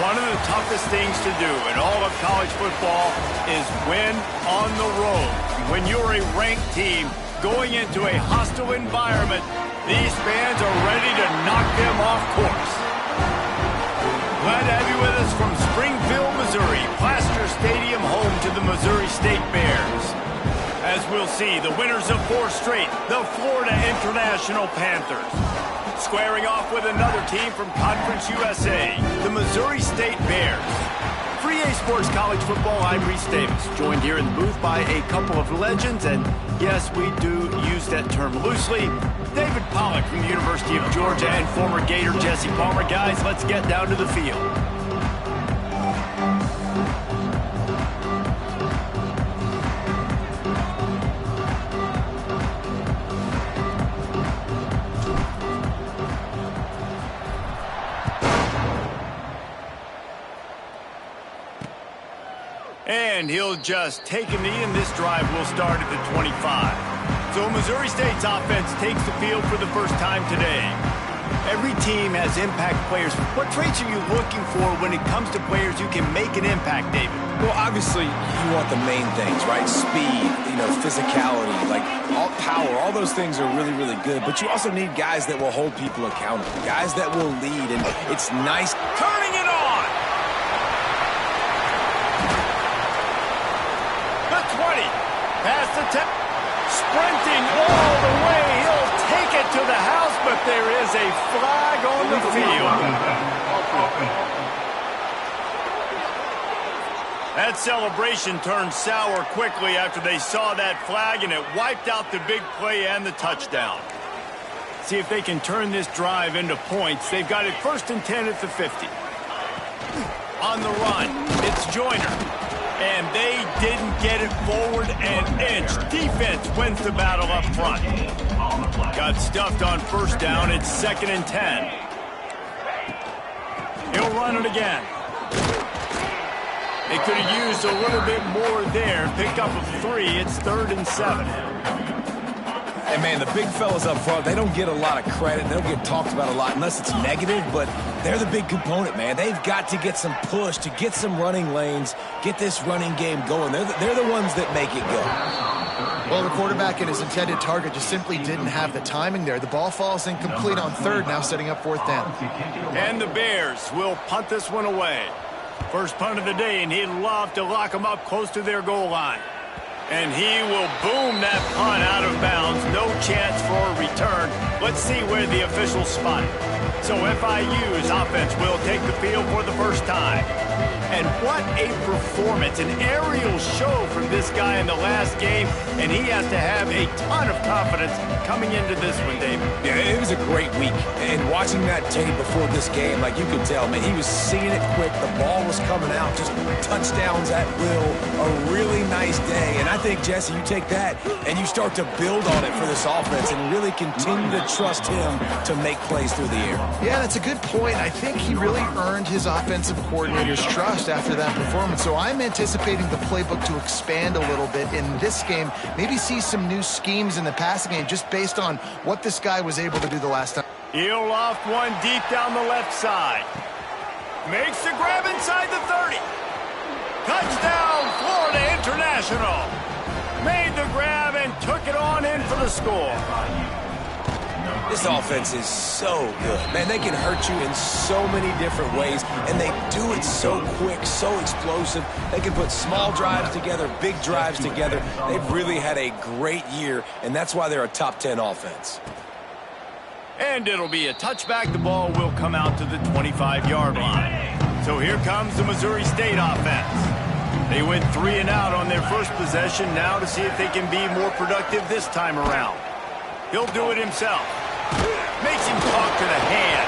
One of the toughest things to do in all of college football is win on the road. When you're a ranked team going into a hostile environment, these fans are ready to knock them off course. Glad to have you with us from Springfield, Missouri, Plaster Stadium, home to the Missouri State Bears. As we'll see, the winners of 4 straight, the Florida International Panthers. Squaring off with another team from Conference USA, the Missouri State Bears. For EA Sports College Football, I'm Reese Davis, joined here in the booth by a couple of legends, and yes, we do use that term loosely. David Pollack from the University of Georgia and former Gator Jesse Palmer. Guys, let's get down to the field. And he'll just take a knee, and this drive will start at the 25. So Missouri State's offense takes the field for the first time today. Every team has impact players. What traits are you looking for when it comes to players who can make an impact, David? Well, obviously, you want the main things, right? Speed, physicality, like all power, all those things are really, really good. But you also need guys that will hold people accountable, guys that will lead, and it's nice. Turning it on! The 20, past the 10, sprinting all the way. He'll take it to the house, but there is a flag on the field. That celebration turned sour quickly after they saw that flag, and it wiped out the big play and the touchdown. See if they can turn this drive into points. They've got it 1st and 10 at the 50. On the run, it's Joyner. And they didn't get it forward an inch. Defense wins the battle up front. Got stuffed on 1st down. It's 2nd and 10. He'll run it again. They could have used a little bit more there. Pick up a 3. It's 3rd and 7. And, man, the big fellas up front, they don't get a lot of credit. They don't get talked about a lot unless it's negative, but they're the big component, man. They've got to get some push, to get some running lanes, get this running game going. They're the ones that make it go. Well, the quarterback and his intended target just simply didn't have the timing there. The ball falls incomplete on 3rd, now setting up 4th down. And the Bears will punt this one away. First punt of the day, and he'd love to lock them up close to their goal line. And he will boom that punt out of bounds. No chance for a return. Let's see where the officials spot it. So FIU's offense will take the field for the first time. And what a performance, an aerial show from this guy in the last game, and he has to have a ton of confidence coming into this one, David. Yeah, it was a great week. And watching that tape before this game, like you could tell, man, he was seeing it quick. The ball was coming out, just touchdowns at will. A really nice day. And I think, Jesse, you take that and you start to build on it for this offense and really continue to trust him to make plays through the air. Yeah, that's a good point. I think he really earned his offensive coordinator's trust after that performance. So I'm anticipating the playbook to expand a little bit in this game. Maybe see some new schemes in the passing game just based on what this guy was able to do the last time. He'll loft one deep down the left side. Makes the grab inside the 30. Touchdown, Florida International. Made the grab and took it on in for the score. This offense is so good. Man, they can hurt you in so many different ways, and they do it so quick, so explosive. They can put small drives together, big drives together. They've really had a great year, and that's why they're a top 10 offense. And it'll be a touchback. The ball will come out to the 25-yard line. So here comes the Missouri State offense. They went 3 and out on their first possession. Now to see if they can be more productive this time around. He'll do it himself. Makes him talk to the hand.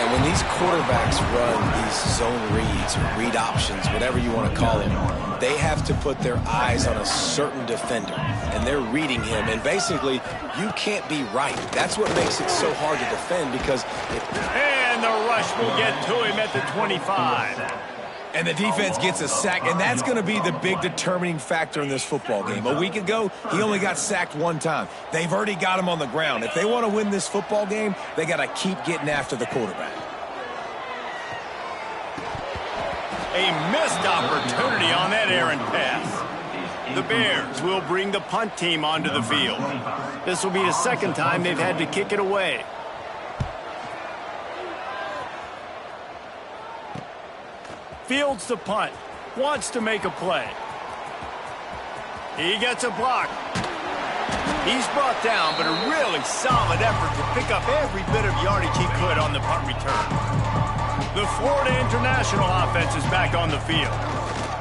And when these quarterbacks run these zone reads or read options, whatever you want to call them, they have to put their eyes on a certain defender, and they're reading him. And basically, you can't be right. That's what makes it so hard to defend because... And the rush will get to him at the 25. And the defense gets a sack, and that's going to be the big determining factor in this football game. A week ago, he only got sacked 1 time. They've already got him on the ground. If they want to win this football game, they got to keep getting after the quarterback. A missed opportunity on that errant pass. The Bears will bring the punt team onto the field. This will be the second time they've had to kick it away. Fields the punt. Wants to make a play. He gets a block. He's brought down, but a really solid effort to pick up every bit of yardage he could on the punt return. The Florida International offense is back on the field.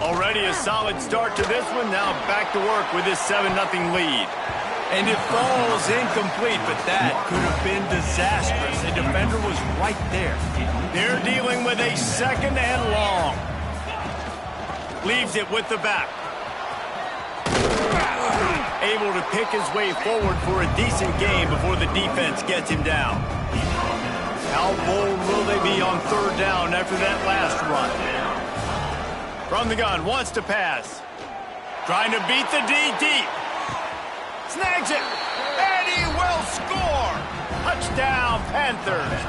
Already a solid start to this one. Now back to work with this 7-0 lead. And it falls incomplete, but that could have been disastrous. The defender was right there. They're dealing with a 2nd and long. Leaves it with the back. Able to pick his way forward for a decent game before the defense gets him down. How bold will they be on 3rd down after that last run? From the gun, wants to pass. Trying to beat the D deep. Snags it, and he will score! Touchdown, Panthers!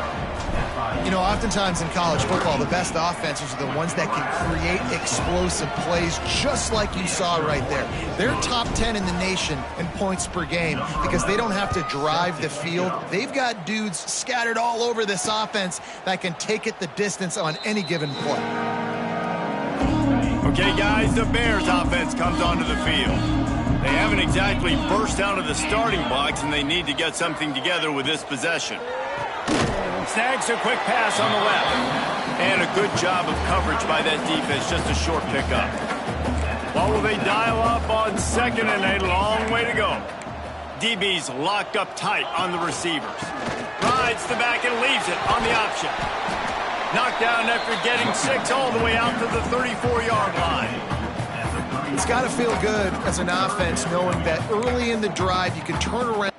You know, oftentimes in college football, the best offenses are the ones that can create explosive plays, just like you saw right there. They're top 10 in the nation in points per game because they don't have to drive the field. They've got dudes scattered all over this offense that can take it the distance on any given play. Okay, guys, the Bears offense comes onto the field. They haven't exactly burst out of the starting blocks, and they need to get something together with this possession. Snags a quick pass on the left. And a good job of coverage by that defense, just a short pickup. What will they dial up on 2nd and a long way to go? DB's locked up tight on the receivers. Rides the back and leaves it on the option. Knocked down after getting 6 all the way out to the 34-yard line. It's got to feel good as an offense knowing that early in the drive you can turn around.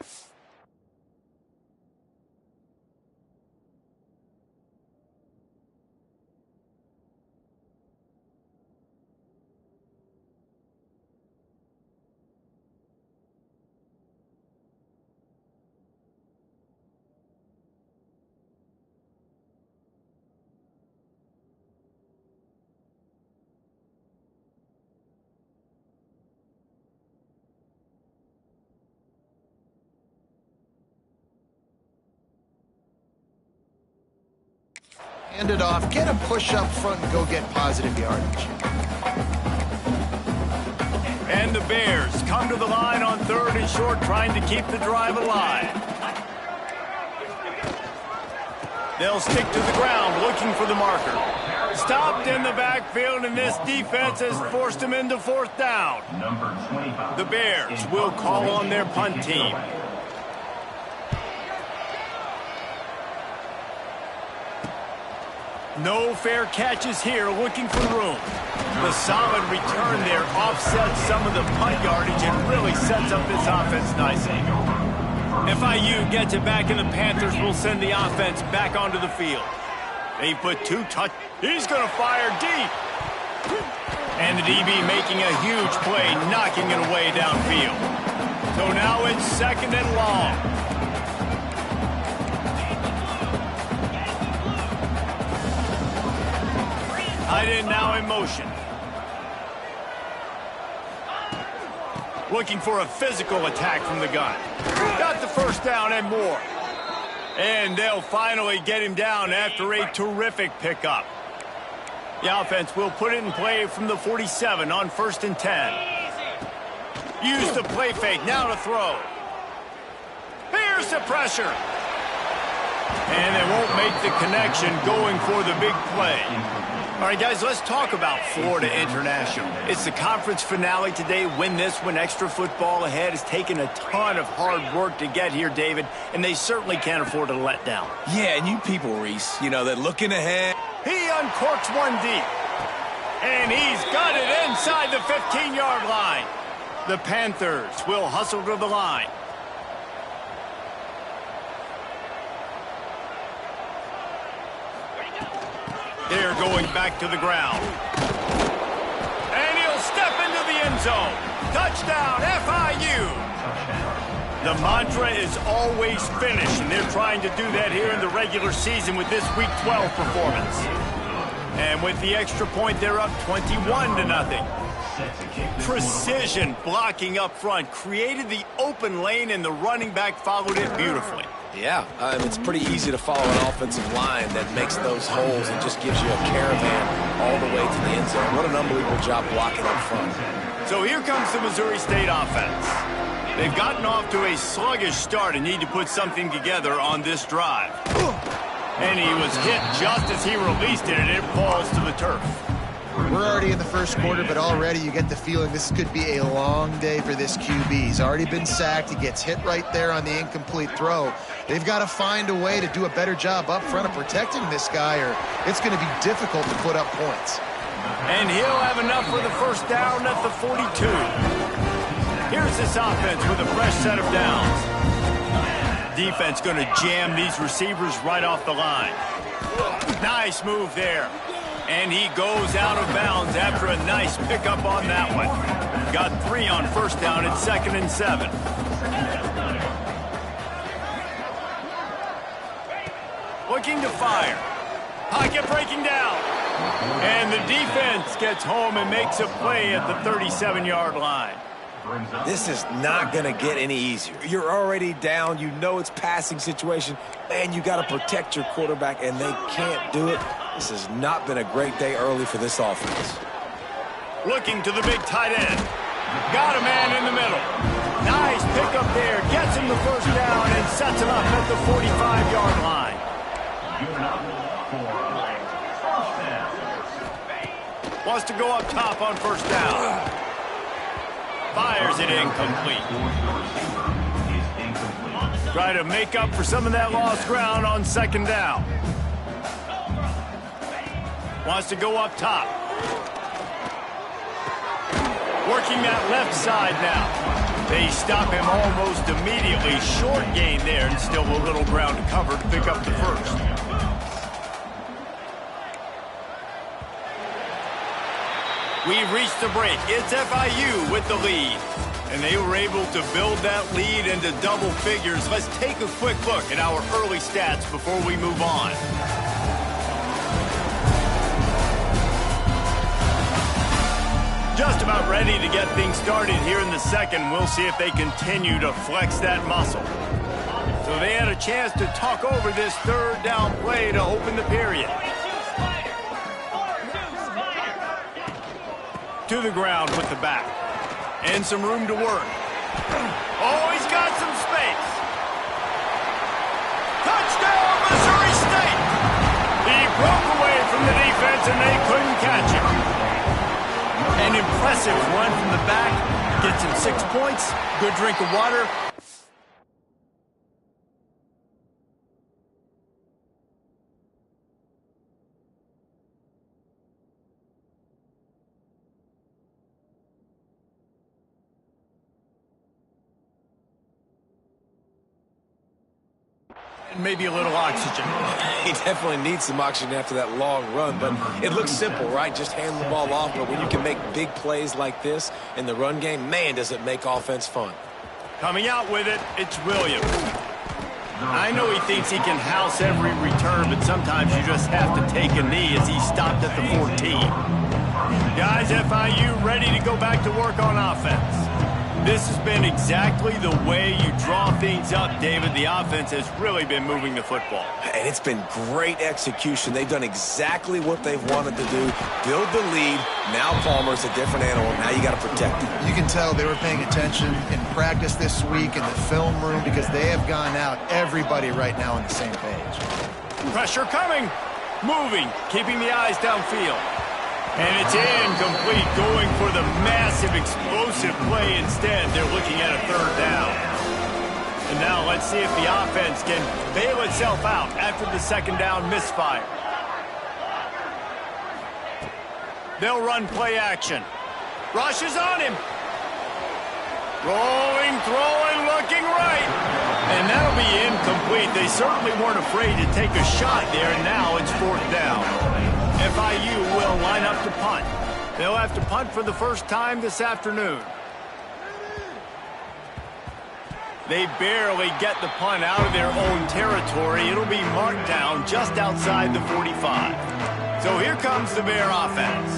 Hand it off, get a push up front and go get positive yardage. And the Bears come to the line on 3rd and short, trying to keep the drive alive. They'll stick to the ground, looking for the marker. Stopped in the backfield, and this defense has forced him into 4th down. The Bears will call on their punt team. No fair catches here, looking for room. The solid return there offsets some of the punt yardage and really sets up this offense nicely. FIU gets it back, and the Panthers will send the offense back onto the field. They put 2 touch. He's going to fire deep. And the DB making a huge play, knocking it away downfield. So now it's 2nd and long. Tight end now in motion. Looking for a physical attack from the gun. Got the 1st down and more. And they'll finally get him down after a terrific pickup. The offense will put it in play from the 47 on 1st and 10. Use the play fake, now to throw. Here's the pressure. And they won't make the connection going for the big play. All right, guys, let's talk about Florida International. It's the conference finale today. Win this one. Extra football ahead. Has taken a ton of hard work to get here, David, and they certainly can't afford to let down. Yeah, and you people, Reese, you know, they're looking ahead. He uncorks one deep, and he's got it inside the 15-yard line. The Panthers will hustle to the line. They're going back to the ground. And he'll step into the end zone. Touchdown, FIU. The mantra is always finish, and they're trying to do that here in the regular season with this Week 12 performance. And with the extra point, they're up 21-0. Precision blocking up front created the open lane, and the running back followed it beautifully. Yeah, it's pretty easy to follow an offensive line that makes those holes and just gives you a caravan all the way to the end zone. What an unbelievable job blocking up front. So here comes the Missouri State offense. They've gotten off to a sluggish start and need to put something together on this drive. And he was hit just as he released it, and it falls to the turf. We're already in the first quarter, but already you get the feeling this could be a long day for this QB. He's already been sacked. He gets hit right there on the incomplete throw. They've got to find a way to do a better job up front of protecting this guy, or it's going to be difficult to put up points. And he'll have enough for the first down at the 42. Here's this offense with a fresh set of downs. Defense going to jam these receivers right off the line. Nice move there. And he goes out of bounds after a nice pickup on that one. Got 3 on first down at 2nd and 7. Looking to fire. Pocket breaking down. And the defense gets home and makes a play at the 37-yard line. This is not going to get any easier. You're already down. You know it's passing situation. Man, you got to protect your quarterback, and they can't do it. This has not been a great day early for this offense. Looking to the big tight end. Got a man in the middle. Nice pickup there. Gets him the first down and sets him up at the 45-yard line. Wants to go up top on first down. Fires it incomplete. Try to make up for some of that lost ground on second down. Wants to go up top. Working that left side now. They stop him almost immediately. Short gain there, and still a little ground to cover to pick up the first. We've reached the break. It's FIU with the lead. And they were able to build that lead into double figures. Let's take a quick look at our early stats before we move on. Just about ready to get things started here in the second. We'll see if they continue to flex that muscle. So they had a chance to talk over this third down play to open the period. To the ground with the back. And some room to work. Oh, he's got some space. Touchdown, Missouri State! He broke away from the defense and they couldn't catch him. An impressive run from the back. Gets him 6 points. Good drink of water. And maybe a little oxygen. He definitely needs some oxygen after that long run, but it looks simple, right? Just hand the ball off, but when you can make big plays like this in the run game, man, does it make offense fun. Coming out with it, it's Williams. I know he thinks he can house every return, but sometimes you just have to take a knee as he stopped at the 14. Guys, FIU ready to go back to work on offense. This has been exactly the way you draw things up, David. The offense has really been moving the football. And it's been great execution. They've done exactly what they've wanted to do. Build the lead. Now Palmer's a different animal. Now you got to protect him. You can tell they were paying attention in practice this week in the film room because they have gone out, everybody right now on the same page. Pressure coming. Moving. Keeping the eyes downfield. And it's incomplete, going for the massive explosive play instead. They're looking at a third down. And now let's see if the offense can bail itself out after the second down misfire. They'll run play action. Rush is on him. Rolling, throwing, looking right. And that'll be incomplete. They certainly weren't afraid to take a shot there, and now it's fourth down. FIU will line up to punt. They'll have to punt for the first time this afternoon. They barely get the punt out of their own territory. It'll be marked down just outside the 45. So here comes the Bear offense.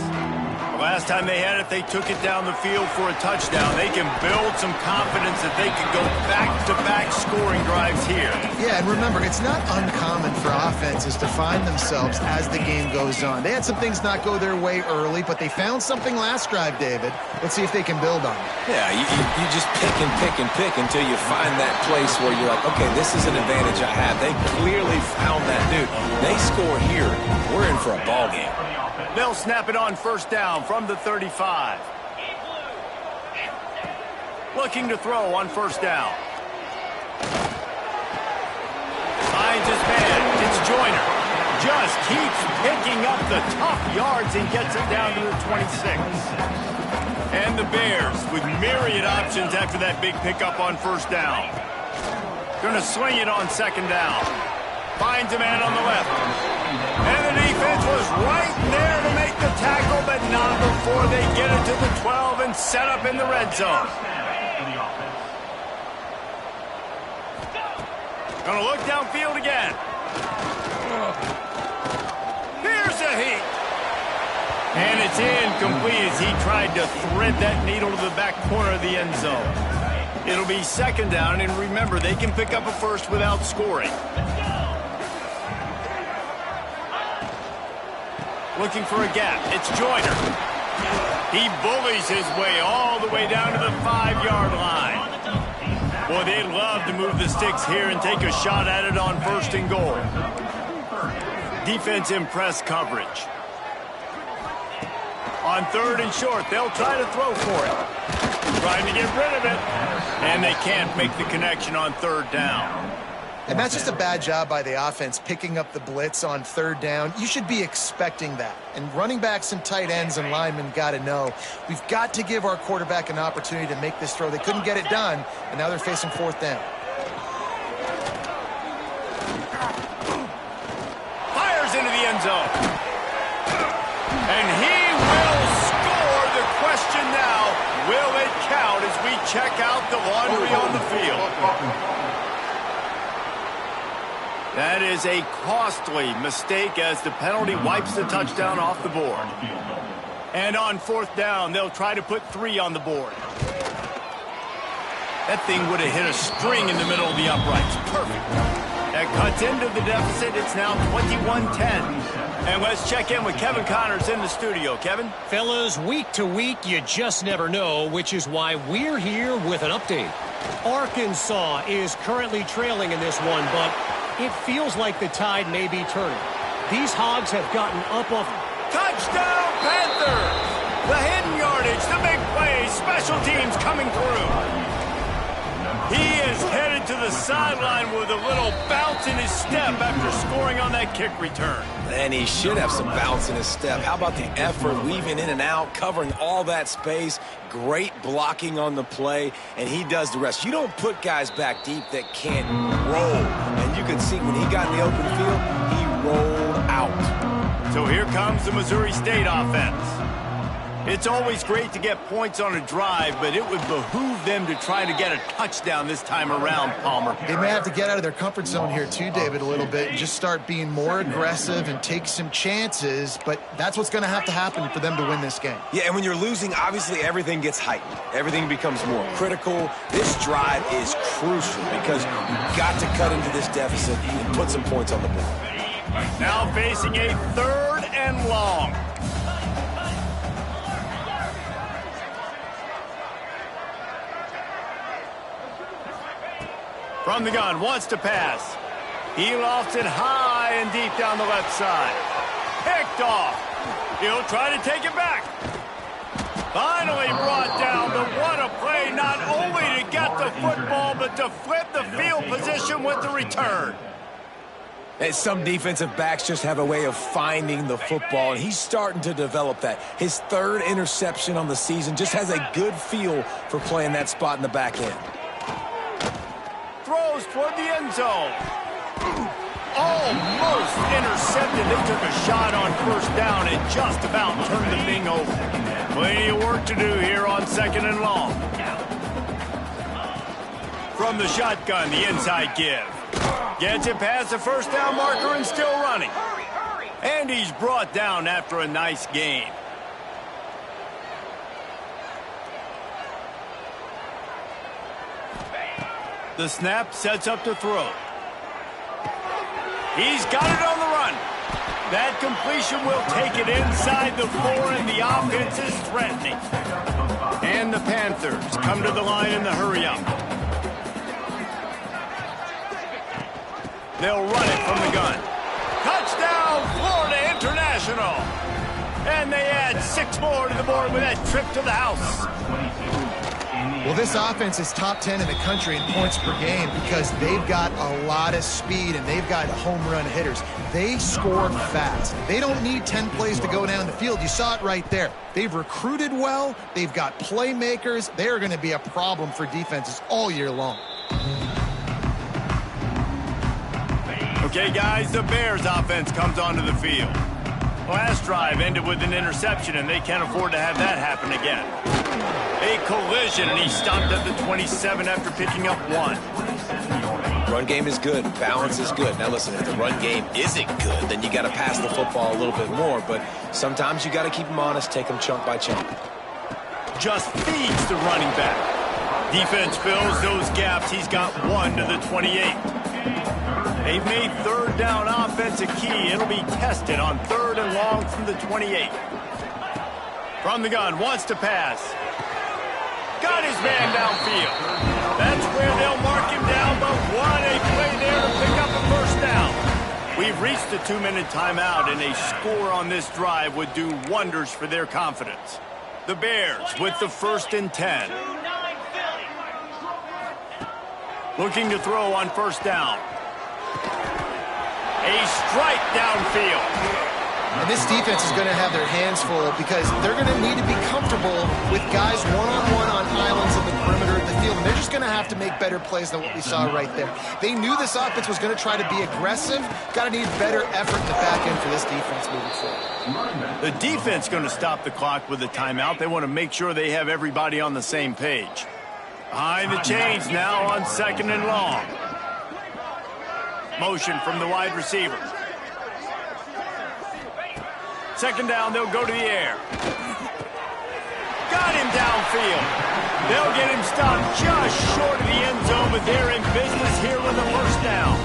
The last time they had it, they took it down the field for a touchdown. They can build some confidence that they can go back-to-back scoring drives here. Yeah, and remember, it's not uncommon for offenses to find themselves as the game goes on. They had some things not go their way early, but they found something last drive, David. Let's see if they can build on it. Yeah, you just pick and pick and pick until you find that place where you're like, okay, this is an advantage I have. They clearly found that, dude. They score here, we're in for a ball game. They'll snap it on first down from the 35. Looking to throw on first down. Finds his man. It's Joyner. Just keeps picking up the tough yards and gets it down to the 26. And the Bears with myriad options after that big pickup on first down. Going to swing it on second down. Finds a man on the left. And the defense was right there to make the tackle, but not before they get it to the 12 and set up in the red zone. Going to look downfield again. Here's a heat. And it's incomplete as he tried to thread that needle to the back corner of the end zone. It'll be second down, and remember, they can pick up a first without scoring. Looking for a gap. It's Joyner. He bullies his way all the way down to the 5-yard line. Boy, they'd love to move the sticks here and take a shot at it on first and goal. Defense in press coverage. On third and short, they'll try to throw for it. Trying to get rid of it. And they can't make the connection on third down. And that's just a bad job by the offense, picking up the blitz on third down. You should be expecting that. And running backs and tight ends and linemen got to know, we've got to give our quarterback an opportunity to make this throw. They couldn't get it done, and now they're facing fourth down. Fires into the end zone. And he will score. The question now, will it count as we check out the laundry on the field? That is a costly mistake as the penalty wipes the touchdown off the board. And on fourth down, they'll try to put 3 on the board. That thing would have hit a string in the middle of the uprights. Perfect. That cuts into the deficit. It's now 21-10. And let's check in with Kevin Connors in the studio. Kevin? Fellas, week to week, you just never know, which is why we're here with an update. Arkansas is currently trailing in this one, but it feels like the tide may be turning. These Hogs have gotten up off. Touchdown, Panthers! The hidden yardage, the big plays, special teams coming through. He is headed to the sideline with a little bounce in his step after scoring on that kick return. And he should have some bounce in his step. How about the effort, weaving in and out, covering all that space, great blocking on the play, and he does the rest. You don't put guys back deep that can't roll. And you can see when he got in the open field, he rolled out. So here comes the Missouri State offense. It's always great to get points on a drive, but it would behoove them to try to get a touchdown this time around, Palmer. They may have to get out of their comfort zone here too, David, a little bit, and just start being more aggressive and take some chances, but that's what's going to have to happen for them to win this game. Yeah, and when you're losing, obviously everything gets heightened. Everything becomes more critical. This drive is crucial because you've got to cut into this deficit and put some points on the board. Now facing a third and long. From the gun, wants to pass. He lofts it high and deep down the left side. Picked off. He'll try to take it back. Finally brought down, but what a play, not only to get the football, but to flip the field position with the return. And some defensive backs just have a way of finding the football, and he's starting to develop that. His third interception on the season, just has a good feel for playing that spot in the back end. Throws toward the end zone. Almost intercepted. They took a shot on first down and just about turned the thing over. Plenty of work to do here on second and long. From the shotgun, the inside give. Gets it past the first down marker and still running. And he's brought down after a nice gain. The snap sets up to throw. He's got it on the run. That completion will take it inside the 4, and the offense is threatening. And the Panthers come to the line in the hurry-up. They'll run it from the gun. Touchdown, Florida International. And they add 6 more to the board with that trip to the house. Well, this offense is top 10 in the country in points per game because they've got a lot of speed and they've got home run hitters. They score fast. They don't need 10 plays to go down the field. You saw it right there. They've recruited well. They've got playmakers. They are going to be a problem for defenses all year long. Okay, guys, the Bears offense comes onto the field. Last drive ended with an interception, and they can't afford to have that happen again. A collision, and he stopped at the 27 after picking up 1. Run game is good. Balance is good. Now, listen, if the run game isn't good, then you got to pass the football a little bit more. But sometimes you got to keep them honest, take them chunk by chunk. Just feeds the running back. Defense fills those gaps. He's got 1 to the 28. They've made third down offense a key. It'll be tested on 3rd and long from the 28. From the gun, wants to pass. Got his man downfield. That's where they'll mark him down, but what a play there to pick up a first down. We've reached the 2-minute timeout, and a score on this drive would do wonders for their confidence. The Bears with the 1st and 10. Looking to throw on 1st down. A strike downfield. And this defense is going to have their hands full because they're going to need to be comfortable with guys one-on-one on islands in the perimeter of the field. And they're just going to have to make better plays than what we saw right there. They knew this offense was going to try to be aggressive. Got to need better effort in the back end for this defense moving forward. The defense going to stop the clock with a timeout. They want to make sure they have everybody on the same page. Behind the chains now on 2nd and long. Motion from the wide receiver. 2nd down, they'll go to the air. Got him downfield. They'll get him stopped just short of the end zone, but they're in business here with the 1st down.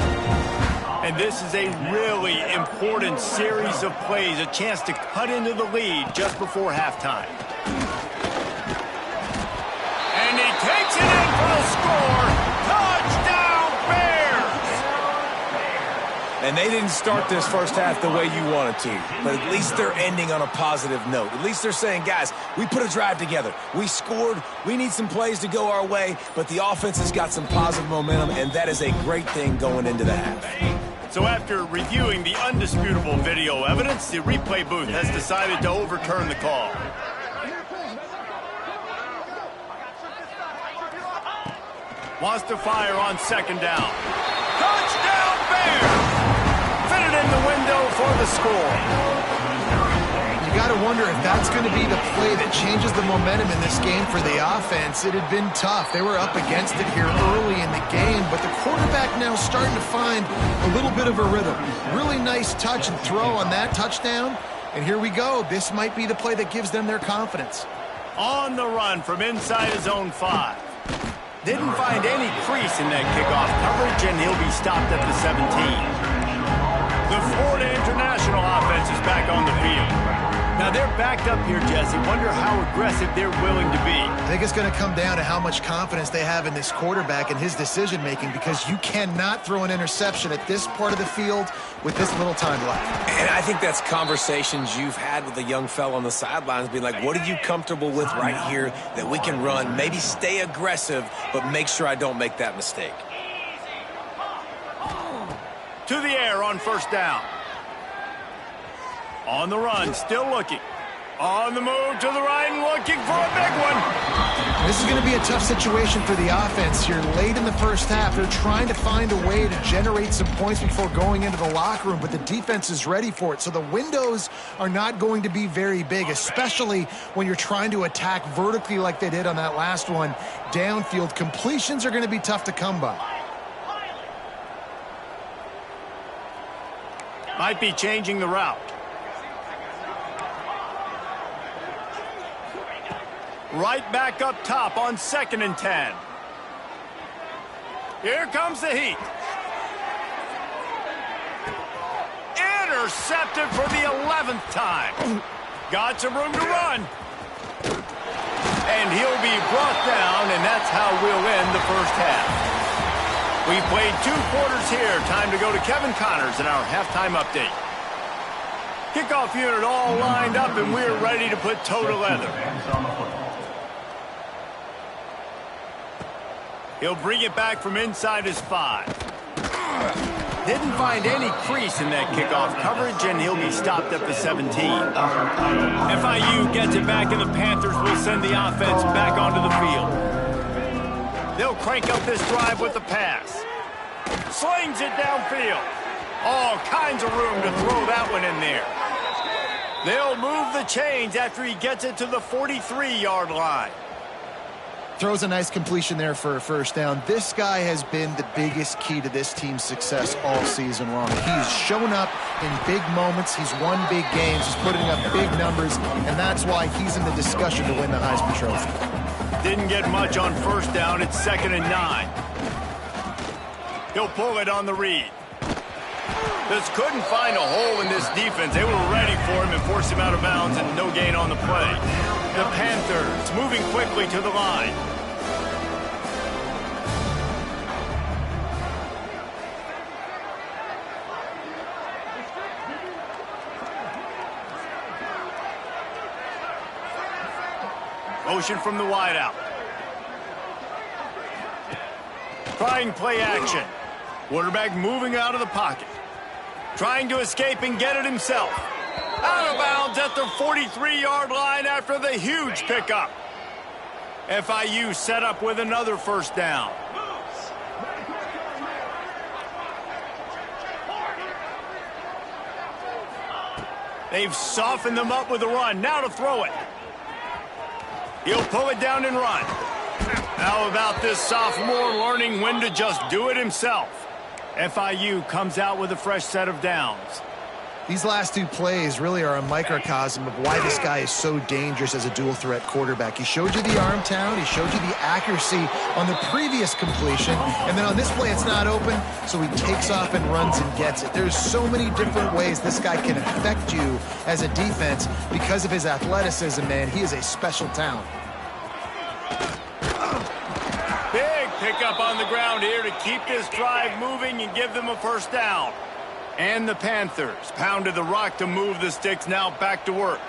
And this is a really important series of plays, a chance to cut into the lead just before halftime. And he takes it in for the score. Touchdown, Bears! And they didn't start this first half the way you wanted to, but at least they're ending on a positive note. At least they're saying, guys, we put a drive together. We scored. We need some plays to go our way, but the offense has got some positive momentum, and that is a great thing going into the half. So after reviewing the undisputable video evidence, the replay booth has decided to overturn the call. Wants to fire on 2nd down. Touchdown, Bears! Fitted in the window for the score. You got to wonder if that's going to be the play that changes the momentum in this game for the offense. It had been tough. They were up against it here early in the game, but the quarterback now starting to find a little bit of a rhythm. Really nice touch and throw on that touchdown. And here we go. This might be the play that gives them their confidence. On the run from inside his own 5. Didn't find any crease in that kickoff coverage, and he'll be stopped at the 17. The Florida International offense is back on the field. Now they're backed up here, Jesse. Wonder how aggressive they're willing to be. I think it's going to come down to how much confidence they have in this quarterback and his decision-making, because you cannot throw an interception at this part of the field with this little time left. And I think that's conversations you've had with a young fella on the sidelines, being like, what are you comfortable with right here that we can run? Maybe stay aggressive, but make sure I don't make that mistake. To the air on 1st down. On the run, still looking. On the move to the right and looking for a big one. This is going to be a tough situation for the offense here. Late in the first half, they're trying to find a way to generate some points before going into the locker room, but the defense is ready for it. So the windows are not going to be very big, especially when you're trying to attack vertically like they did on that last one. Downfield completions are going to be tough to come by. Might be changing the route. Right back up top on 2nd and 10. Here comes the heat. Intercepted for the 11th time. Got some room to run. And he'll be brought down, and that's how we'll end the first half. We played 2 quarters here. Time to go to Kevin Connors in our halftime update. Kickoff unit all lined up, and we're ready to put toe to leather. He'll bring it back from inside his 5. Didn't find any crease in that kickoff coverage, and he'll be stopped at the 17. FIU gets it back, and the Panthers will send the offense back onto the field. They'll crank up this drive with the pass. Slings it downfield. All kinds of room to throw that one in there. They'll move the chains after he gets it to the 43-yard line. Throws a nice completion there for a first down. This guy has been the biggest key to this team's success all season long. He's shown up in big moments. He's won big games. He's putting up big numbers, and that's why he's in the discussion to win the Heisman Trophy. Didn't get much on first down. It's 2nd and 9. He'll pull it on the read. Just couldn't find a hole in this defense. They were ready for him and forced him out of bounds, and no gain on the play. The Panthers moving quickly to the line. Motion from the wideout. Trying play action. Quarterback moving out of the pocket. Trying to escape and get it himself. Out of bounds at the 43-yard line after the huge pickup. FIU set up with another first down. They've softened them up with a run. Now to throw it. He'll pull it down and run. How about this sophomore learning when to just do it himself? FIU comes out with a fresh set of downs. These last 2 plays really are a microcosm of why this guy is so dangerous as a dual-threat quarterback. He showed you the arm talent. He showed you the accuracy on the previous completion. And then on this play, it's not open, so he takes off and runs and gets it. There's so many different ways this guy can affect you as a defense because of his athleticism, man. He is a special talent. Big pickup on the ground here to keep this drive moving and give them a first down. And the Panthers pounded the rock to move the sticks, now back to work.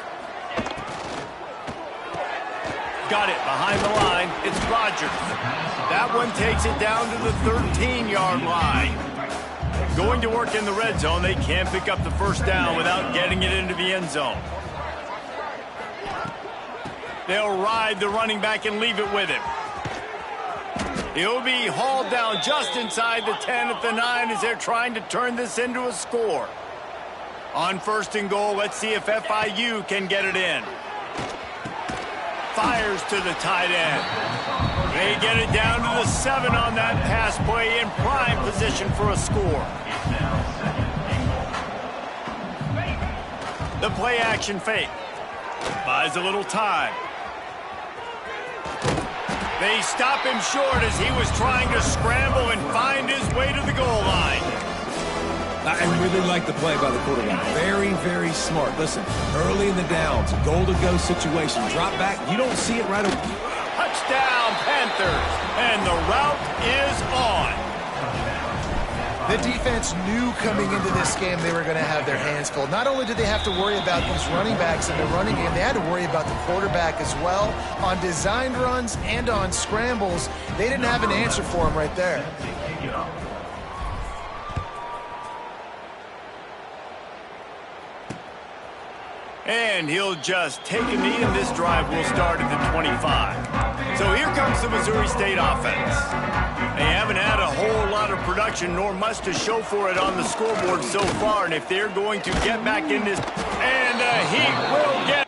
Got it behind the line. It's Rodgers. That one takes it down to the 13-yard line. Going to work in the red zone. They can't pick up the first down without getting it into the end zone. They'll ride the running back and leave it with him. He'll be hauled down just inside the 10 at the 9 as they're trying to turn this into a score. On 1st and goal, let's see if FIU can get it in. Fires to the tight end. They get it down to the 7 on that pass play in prime position for a score. The play action fake. Buys a little time. They stop him short as he was trying to scramble and find his way to the goal line. I really like the play by the quarterback. Very, very smart. Listen, early in the downs, goal-to-go situation. Drop back, you don't see it right away. Touchdown, Panthers. And the route is on. The defense knew coming into this game they were going to have their hands full. Not only did they have to worry about these running backs in the running game, they had to worry about the quarterback as well. On designed runs and on scrambles, they didn't have an answer for him right there. And he'll just take a knee, and this drive will start at the 25. So here comes the Missouri State offense. They haven't had a whole lot of production, nor much to show for it on the scoreboard so far. And if they're going to get back in this, and he will get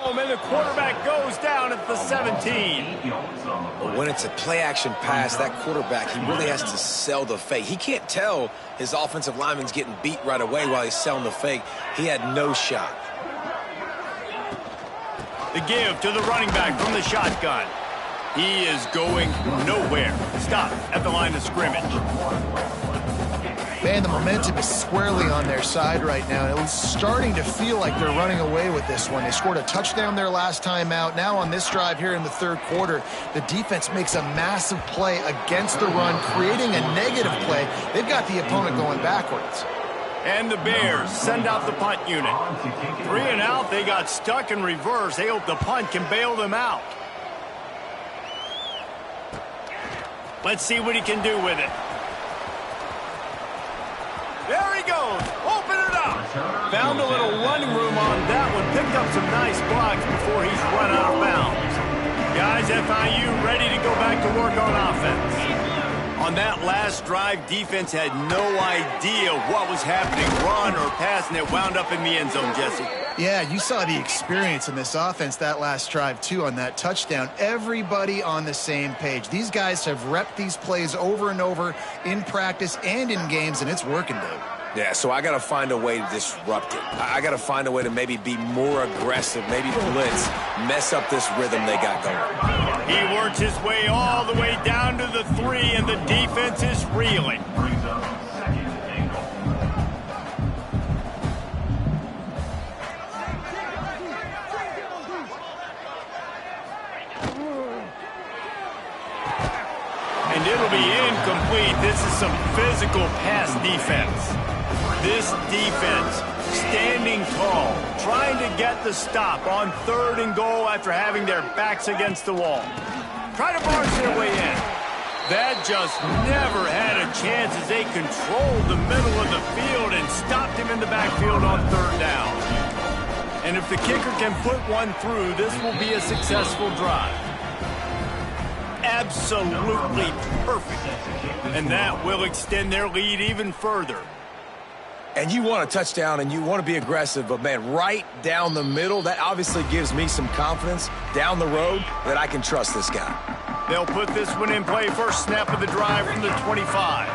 home, and the quarterback goes down at the 17. But when it's a play-action pass, that quarterback, he really has to sell the fake. He can't tell his offensive lineman's getting beat right away while he's selling the fake. He had no shot. The give to the running back from the shotgun. He is going nowhere. Stop at the line of scrimmage. Man, the momentum is squarely on their side right now. It was starting to feel like they're running away with this one. They scored a touchdown their last time out. Now on this drive here in the third quarter, the defense makes a massive play against the run, creating a negative play. They've got the opponent going backwards. And the Bears send out the punt unit. 3 and out, they got stuck in reverse. They hope the punt can bail them out. Let's see what he can do with it. There he goes. Open it up. Found a little running room on that one. Picked up some nice blocks before he's run out of bounds. Guys, FIU ready to go back to work on offense. On that last drive, defense had no idea what was happening, run or pass, and it wound up in the end zone, Jesse. Yeah, you saw the experience in this offense that last drive, too, on that touchdown. Everybody on the same page. These guys have repped these plays over and over in practice and in games, and it's working, dude. Yeah, so I got to find a way to disrupt it. I got to find a way to maybe be more aggressive, maybe blitz, mess up this rhythm they got going. He works his way all the way down to the 3, and the defense is reeling. And it'll be incomplete. This is some physical pass defense. This defense standing tall, trying to get the stop on 3rd and goal after having their backs against the wall. Try to barge their way in. That just never had a chance as they controlled the middle of the field and stopped him in the backfield on 3rd down. And if the kicker can put one through, this will be a successful drive. Absolutely perfect. And that will extend their lead even further. And you want a touchdown and you want to be aggressive, but, man, right down the middle, that obviously gives me some confidence down the road that I can trust this guy. They'll put this one in play. First snap of the drive from the 25.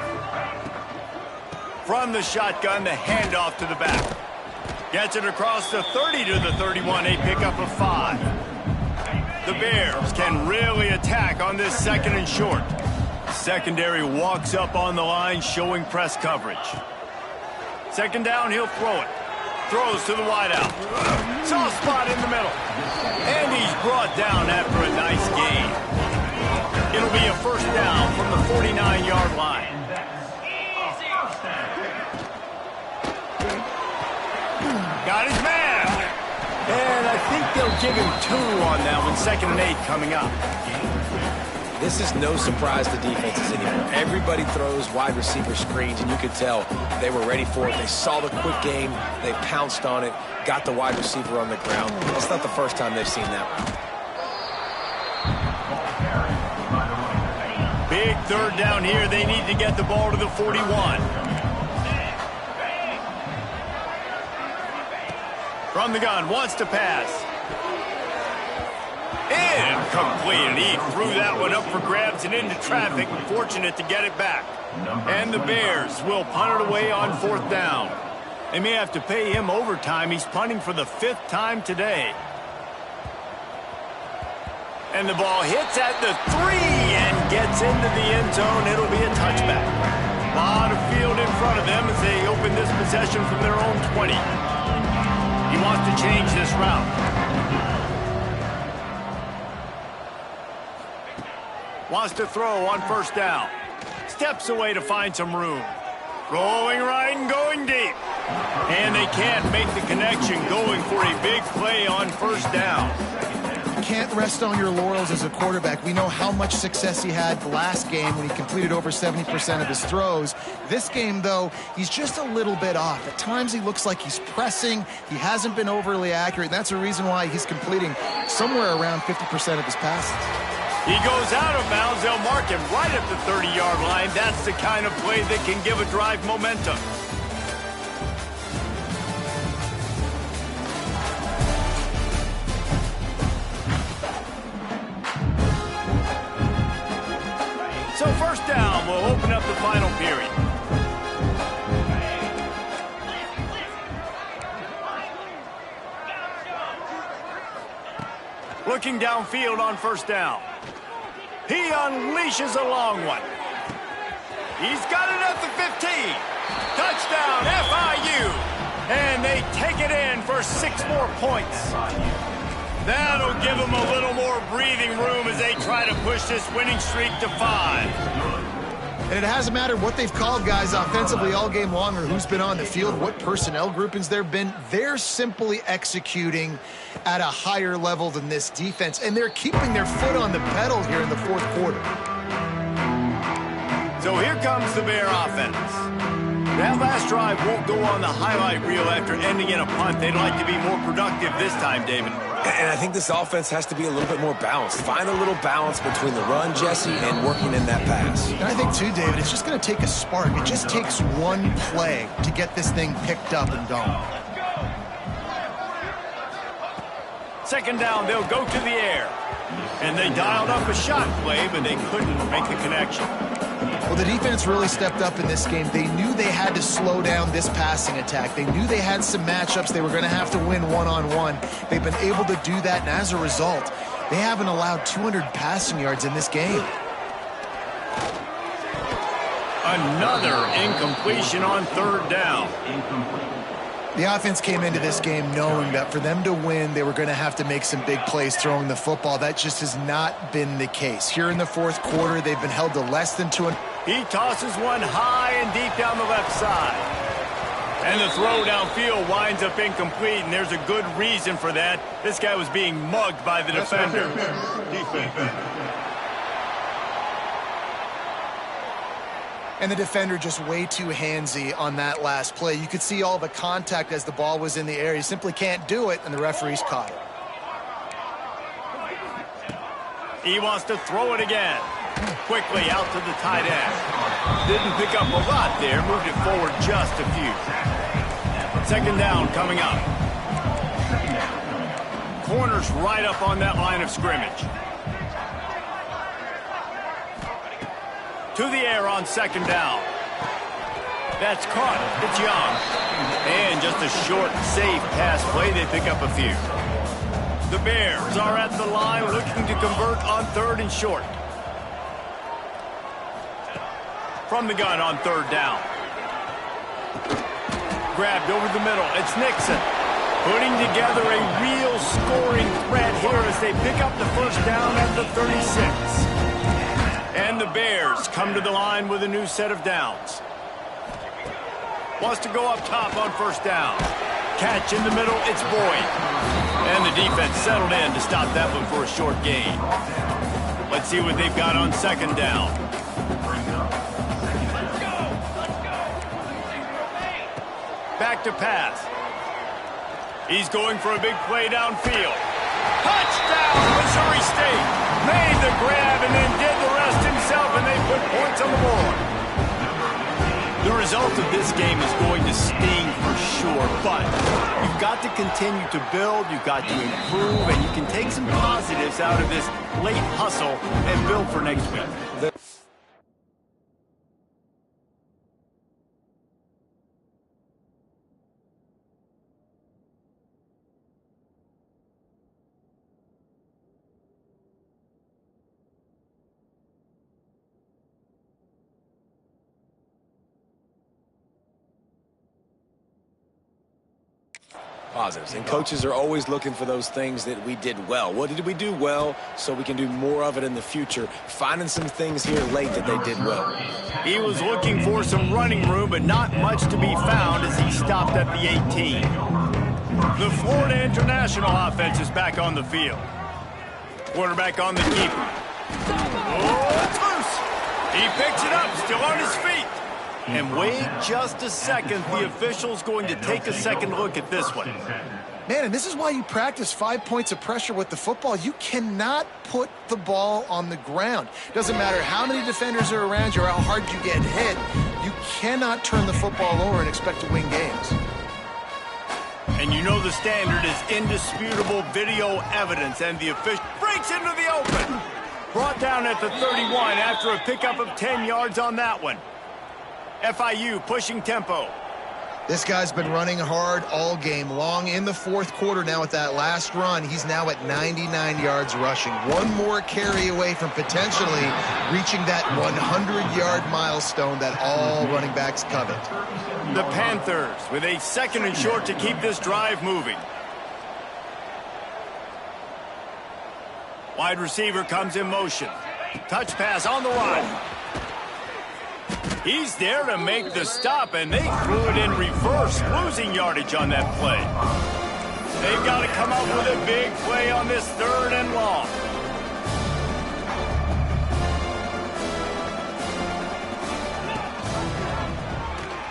From the shotgun, the handoff to the back. Gets it across the 30 to the 31, a pickup of 5. The Bears can really attack on this 2nd and short. Secondary walks up on the line, showing press coverage. 2nd down, he'll throw it. Throws to the wideout. Soft spot in the middle. And he's brought down after a nice gain. It'll be a 1st down from the 49-yard line. Got his man. And I think they'll give him 2 on that one. 2nd and 8 coming up. This is no surprise to defenses anymore. Everybody throws wide receiver screens, and you could tell they were ready for it. They saw the quick game. They pounced on it, got the wide receiver on the ground. That's not the first time they've seen that one. Big 3rd down here. They need to get the ball to the 41. From the gun, wants to pass. Incomplete. He threw that one up for grabs and into traffic. Fortunate to get it back. And the Bears will punt it away on 4th down. They may have to pay him overtime. He's punting for the 5th time today. And the ball hits at the 3 and gets into the end zone. It'll be a touchback. A lot of field in front of them as they open this possession from their own 20. He wants to change this route. Wants to throw on 1st down. Steps away to find some room. Rolling right and going deep. And they can't make the connection, going for a big play on 1st down. Can't rest on your laurels as a quarterback. We know how much success he had the last game when he completed over 70% of his throws. This game, though, he's just a little bit off. At times he looks like he's pressing. He hasn't been overly accurate. That's a reason why he's completing somewhere around 50% of his passes. He goes out of bounds. They'll mark him right at the 30-yard line. That's the kind of play that can give a drive momentum. So first down will open up the final period. Looking downfield on first down. He unleashes a long one. He's got it at the 15. Touchdown, FIU. And they take it in for 6 more points. That'll give them a little more breathing room as they try to push this winning streak to 5. And it hasn't mattered what they've called guys offensively all game long or who's been on the field, what personnel groupings there have been. They're simply executing at a higher level than this defense, and they're keeping their foot on the pedal here in the fourth quarter. So here comes the Bear offense. That last drive won't go on the highlight reel after ending in a punt. They'd like to be more productive this time, David. And I think this offense has to be a little bit more balanced. Find a little balance between the run, Jesse, and working in that pass. And I think, too, David, it's just going to take a spark. It just takes one play to get this thing picked up and going. Second down, they'll go to the air. And they dialed up a shot play, but they couldn't make the connection. Well, the defense really stepped up in this game. They knew they had to slow down this passing attack. They knew they had some matchups they were going to have to win one-on-one. They've been able to do that, and as a result, they haven't allowed 200 passing yards in this game. Another incompletion on third down. The offense came into this game knowing that for them to win, they were going to have to make some big plays throwing the football. That just has not been the case. Here in the fourth quarter, they've been held to less than 200. He tosses one high and deep down the left side. And the throw downfield winds up incomplete, and there's a good reason for that. This guy was being mugged by the defender. And the defender just way too handsy on that last play. You could see all the contact as the ball was in the air. He simply can't do it, and the referees caught it. He wants to throw it again. Quickly out to the tight end. Didn't pick up a lot there. Moved it forward just a few. Second down coming up. Corners right up on that line of scrimmage. To the air on second down. That's caught. It's Young. And just a short, safe pass play. They pick up a few. The Bears are at the line looking to convert on third and short. From the gun on third down. Grabbed over the middle. It's Nixon. Putting together a real scoring threat here as they pick up the first down at the 36. And the Bears come to the line with a new set of downs. Wants to go up top on first down. Catch in the middle, it's Boyd. And the defense settled in to stop that one for a short gain. Let's see what they've got on second down. Back to pass. He's going for a big play downfield. Touchdown, Missouri State. Made the grab and then did the rest himself, and they put points on the board. The result of this game is going to sting for sure, but you've got to continue to build, you've got to improve, and you can take some positives out of this late hustle and build for next week. Positives. And coaches are always looking for those things that we did well. What did we do well so we can do more of it in the future? Finding some things here late that they did well. He was looking for some running room, but not much to be found as he stopped at the 18. The Florida International offense is back on the field. Quarterback on the keeper. Oh, it's loose. He picks it up, still on his feet. And wait just a second. The official's going to take a second look at this one. Man, and this is why you practice 5 points of pressure with the football. You cannot put the ball on the ground. Doesn't matter how many defenders are around you or how hard you get hit. You cannot turn the football over and expect to win games. And you know the standard is indisputable video evidence, and the official breaks into the open. Brought down at the 31 after a pickup of 10 yards on that one. FIU pushing tempo. This guy's been running hard all game long. In the fourth quarter now with that last run, he's now at 99 yards rushing. One more carry away from potentially reaching that 100-yard milestone that all running backs covet. The Panthers with a 2nd and short to keep this drive moving. Wide receiver comes in motion. Touch pass on the run. He's there to make the stop, and they threw it in reverse, losing yardage on that play. They've got to come up with a big play on this 3rd and long.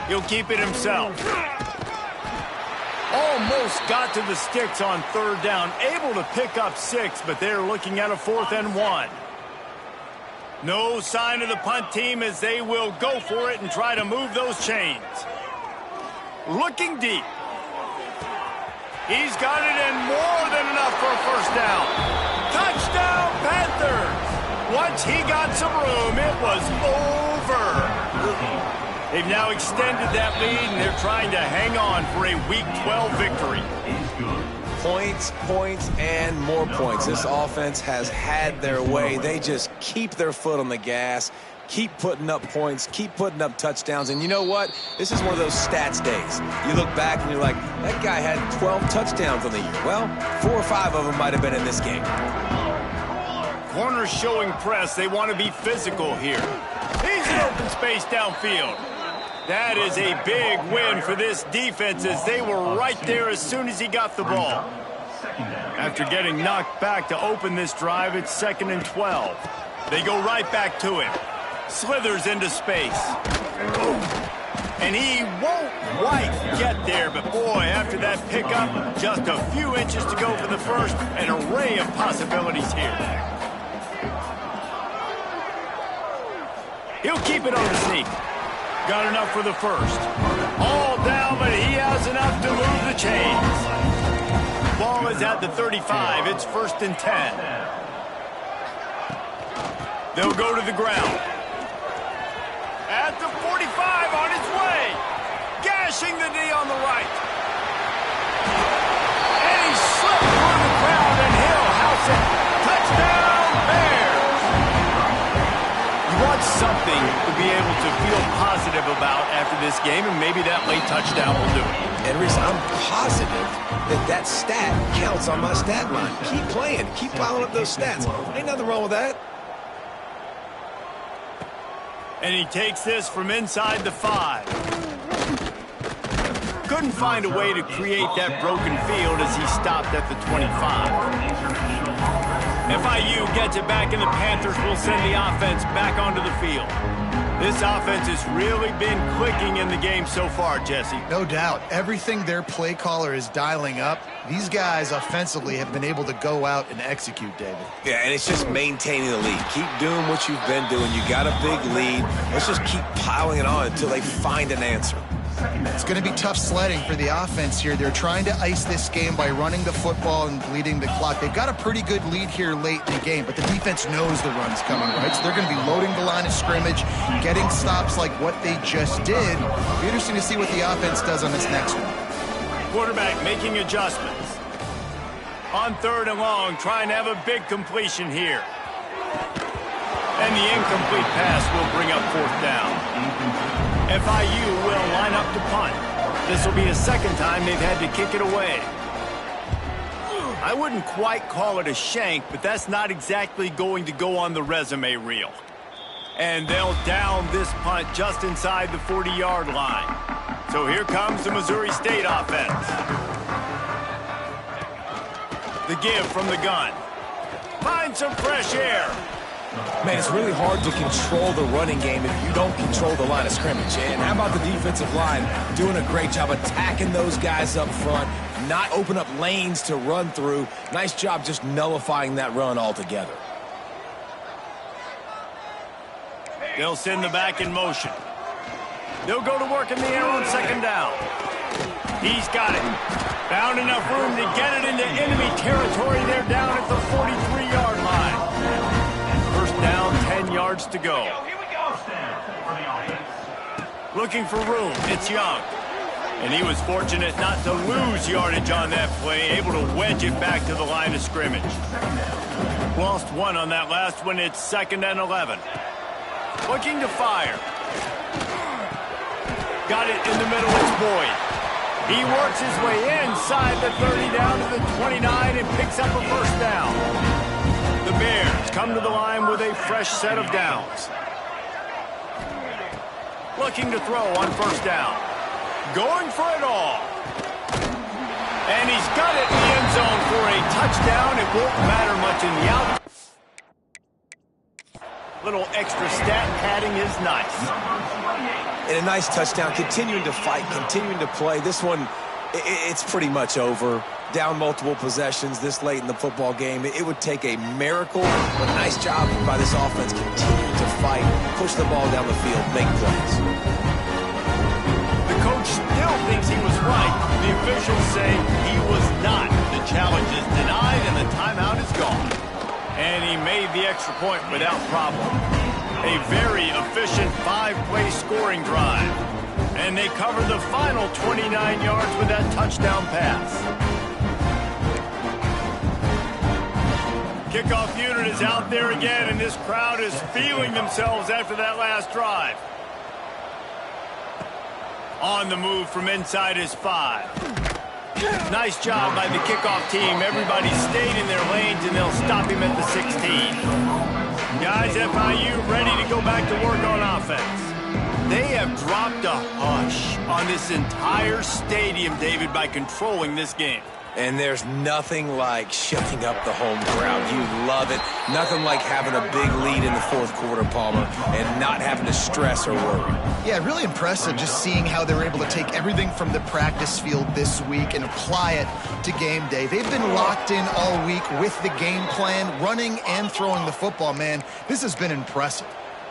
He'll keep it himself. Almost got to the sticks on 3rd down, able to pick up 6, but they're looking at a 4th and 1. No sign of the punt team as they will go for it and try to move those chains. Looking deep. He's got it in more than enough for a 1st down. Touchdown, Panthers! Once he got some room, it was over. They've now extended that lead, and they're trying to hang on for a Week 12 victory. Points, points, and more points. This offense has had their way. They just keep their foot on the gas, keep putting up points, keep putting up touchdowns. And you know what? This is one of those stats days. You look back and you're like, that guy had 12 touchdowns on the year. Well, 4 or 5 of them might have been in this game. Corners showing press. They want to be physical here. He's in open space downfield. That is a big win for this defense as they were right there as soon as he got the ball. After getting knocked back to open this drive, it's 2nd and 12. They go right back to him. Slithers into space. And he won't quite get there, but boy, after that pickup, just a few inches to go for the first. An array of possibilities here. He'll keep it on the sneak. Got enough for the 1st. All down, but he has enough to move the chains. Ball is at the 35. It's 1st and 10. They'll go to the ground. At the 45, on his way. Gashing the knee on the right. And he slipped through the crowd, and he'll house it. Touchdown, Bears! You want something to be able to feel positive about after this game, and maybe that late touchdown will do it. And Reese, I'm positive that stat counts on my stat line. Keep playing. Keep piling up those stats. Ain't nothing wrong with that. And he takes this from inside the 5. Couldn't find a way to create that broken field as he stopped at the 25. FIU gets it back, and the Panthers will send the offense back onto the field. This offense has really been clicking in the game so far, Jesse. No doubt. Everything their play caller is dialing up, these guys offensively have been able to go out and execute, David. Yeah, and it's just maintaining the lead. Keep doing what you've been doing. You got a big lead. Let's just keep piling it on until they find an answer. It's going to be tough sledding for the offense here. They're trying to ice this game by running the football and bleeding the clock. They've got a pretty good lead here late in the game, but the defense knows the run's coming, right? So they're going to be loading the line of scrimmage, getting stops like what they just did. It'll be interesting to see what the offense does on this next one. Quarterback making adjustments. On 3rd and long, trying to have a big completion here. And the incomplete pass will bring up 4th down. FIU will line up to punt. This will be the 2nd time they've had to kick it away. I wouldn't quite call it a shank, but that's not exactly going to go on the resume reel. And they'll down this punt just inside the 40-yard line. So here comes the Missouri State offense. The give from the gun. Find some fresh air. Man, it's really hard to control the running game if you don't control the line of scrimmage. And how about the defensive line doing a great job attacking those guys up front, not open up lanes to run through. Nice job just nullifying that run altogether. They'll send the back in motion. They'll go to work in the air on 2nd down. He's got it. Found enough room to get it into enemy territory. They're down at the 43-yard line. yards to go. Looking for room, it's Young. And he was fortunate not to lose yardage on that play, able to wedge it back to the line of scrimmage. Lost one on that last one. It's 2nd and 11. Looking to fire. Got it in the middle. It's Boyd. He works his way inside the 30 down to the 29 and picks up a first down. The Bears come to the line with a fresh set of downs. Looking to throw on first down. Going for it all. And he's got it in the end zone for a touchdown. It won't matter much in the out. Little extra stat padding is nice. And a nice touchdown, continuing to fight, continuing to play. This one, it's pretty much over. Down multiple possessions this late in the football game. It would take a miracle, but a nice job by this offense continuing to fight, push the ball down the field, make plays. The coach still thinks he was right. The officials say he was not. The challenge is denied and the timeout is gone. And he made the extra point without problem. A very efficient 5-play scoring drive. And they covered the final 29 yards with that touchdown pass. Kickoff unit is out there again, and this crowd is feeling themselves after that last drive. On the move from inside his 5. Nice job by the kickoff team. Everybody stayed in their lanes, and they'll stop him at the 16. Guys, FIU ready to go back to work on offense. They have dropped a hush on this entire stadium, David, by controlling this game. And there's nothing like shutting up the home crowd. You love it. Nothing like having a big lead in the fourth quarter, Palmer, and not having to stress or worry. Yeah, really impressive just seeing how they were able to take everything from the practice field this week and apply it to game day. They've been locked in all week with the game plan, running and throwing the football, man. This has been impressive.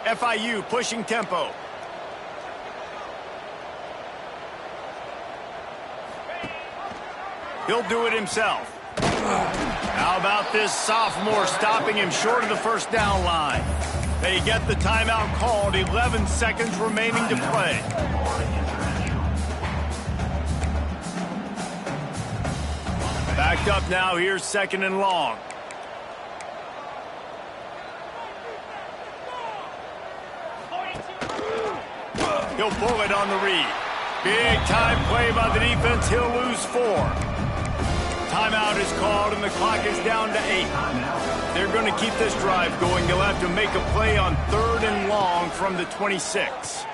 FIU pushing tempo. He'll do it himself. How about this sophomore stopping him short of the first down line? They get the timeout called. 11 seconds remaining to play. Backed up now. Here's 2nd and long. He'll pull it on the read. Big time play by the defense. He'll lose 4. Timeout is called, and the clock is down to 8. They're going to keep this drive going. They'll have to make a play on 3rd and long from the 26.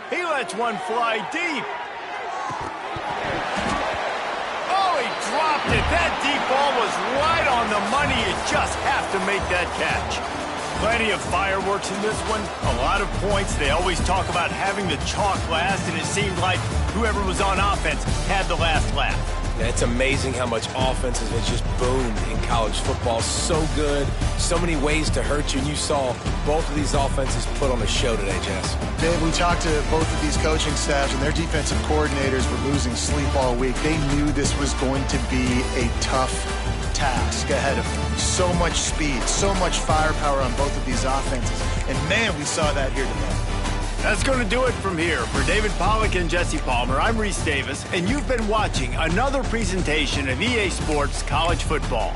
He lets one fly deep. Oh, he dropped it. That deep ball was right on the money. You just have to make that catch. Plenty of fireworks in this one. A lot of points. They always talk about having the chalk last, and it seemed like whoever was on offense had the last laugh. Yeah, it's amazing how much offense has just boomed in college football. So good, so many ways to hurt you, and you saw both of these offenses put on a show today, Jess. Dave, we talked to both of these coaching staffs, and their defensive coordinators were losing sleep all week. They knew this was going to be a tough task ahead of them. So much speed, so much firepower on both of these offenses. And, man, we saw that here today. That's going to do it from here. For David Pollack and Jesse Palmer, I'm Reese Davis, and you've been watching another presentation of EA Sports College Football.